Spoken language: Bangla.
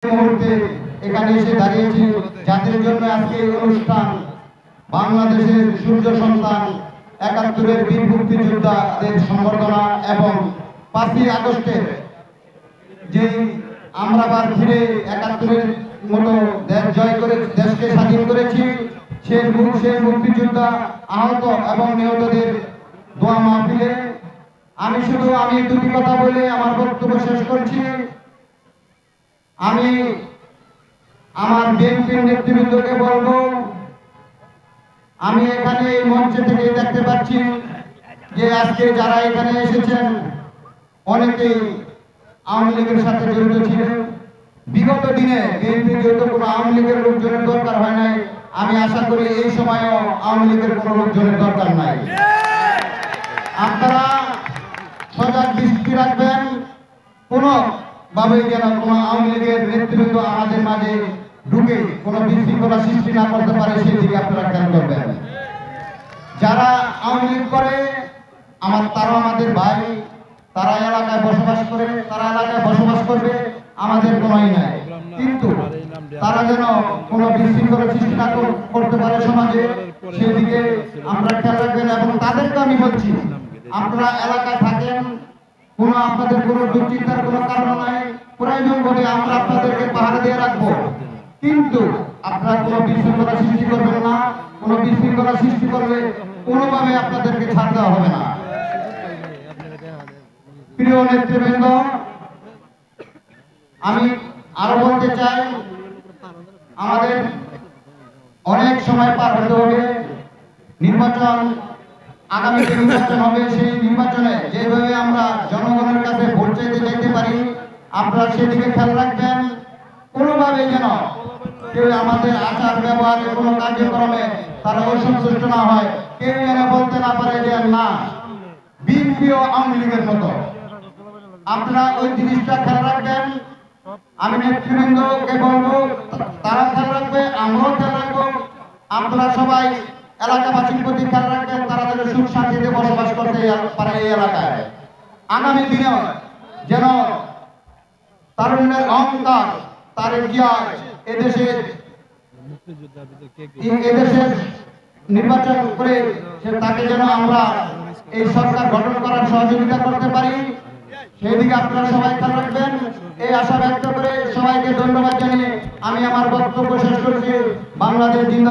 মুহূর্তে এখানে এসে দাঁড়িয়েছি যাদের জন্য আজকে এই অনুষ্ঠান। বাংলাদেশের সূর্য সন্তান ৭১-এর বীর মুক্তিযোদ্ধাদের সংবর্ধনা এবং ৫ই আগস্টের যে আমরা আবার ফিরে ৭১-এর মতো দেশ জয় করে দেশকে স্বাধীন করেছি, সেই মুক্তিযোদ্ধা আহত এবং নিহতদের দোয়া মাহফিলে আমি দুটি কথা বলে আমার বক্তব্য শেষ করছি। আমি আমার বিএনপির নেতৃবৃন্দকে বলবো, আমি এখানে এই মঞ্চে থেকে দেখতে পাচ্ছি যে আজকে যারা এখানে এসেছেন অনেকেই আওয়ামী লীগের সাথে জড়িত ছিলেন। বিগত দিনে বিএনপি যেহেতু কোনো আওয়ামী লীগের লোকজনের দরকার হয় নাই, আমি আশা করি এই সময়ও আওয়ামী লীগের কোনো লোকজনের দরকার নাই। আপনারা সজাগ দৃষ্টি রাখবেন, কোনো ভাবেই যেন কোনো আওয়ামী লীগের নেতৃবৃন্দ আমাদের মাঝে ঢুকে কোনো বিশৃঙ্খলা সৃষ্টি না করতে পারে, সেই দিকে আপনারা খেয়াল করবেন। যারা আওয়ামী লীগ করে তারা আমাদের ভাই, তারা এলাকায় বসবাস করে, তারা এলাকায় বসবাস করবে, আমাদের কোনোই নাই। কিন্তু তারা যেন কোনো বিশৃঙ্খলা সৃষ্টি না করতে পারে সমাজে, সেদিকে আমরা খেয়াল রাখবেন। এবং তাদেরকে আমি বলছি, আপনারা এলাকায় থাকেন, আপনাদের কোনো দুশ্চিন্তার কোনো কারণ নাই, প্রয়োজন বলে আমরা আপনাদেরকে পাহারা দিয়ে রাখবো, কিন্তু আপনারা কোনো বিশৃঙ্খলা সৃষ্টি করবেন না। কোনো বিশৃঙ্খলা সৃষ্টি করলে কোনোভাবে আপনাদেরকে ছাড় দেওয়া হবে না। প্রিয় নেতৃবৃন্দ, আমি আরো বলতে চাই, আমাদের অনেক সময় পার হতে হবে। নির্বাচন, আগামী যে নির্বাচন হবে, সেই নির্বাচনে যেভাবে আমরা জনগণের কাছে ভোট চাইতে যেতে পারি, আপনারা সেদিকে খেয়াল রাখবেন। কোনোভাবে যেন কেউ আমাদের আচার ব্যবহারে কোনো কার্যক্রমে তারা অসন্তুষ্ট না হয়, কেউ যেন বলতে না পারে যে না বিএনপি ও আওয়ামী লীগের মতো। আপনারা ওই জিনিসটা খেয়াল রাখবেন। আমি নেতৃবৃন্দকে বলবো, তারা খেয়াল রাখবে, আমরাও খেয়াল রাখবো। আপনারা সবাই এলাকাবাসীর প্রতি খেয়াল রাখবেন, তারা যেন সুখ শান্তিতে বসবাস করতে পারে এই এলাকায়। আগামী দিনেও যেন তারুণ্যের অহংকার, তার ইতিহাস এদেশের নির্বাচন করে তাকে যেন আমরা এই সরকার গঠন করার সহযোগিতা করতে পারি, সেই দিকে আপনারা সবাই খেয়াল রাখবেন। এই আশা ব্যক্ত করে সবাইকে ধন্যবাদ জানিয়ে আমি আমার বক্তব্য শেষ করছি। বাংলাদেশ জিন্দাবাদ।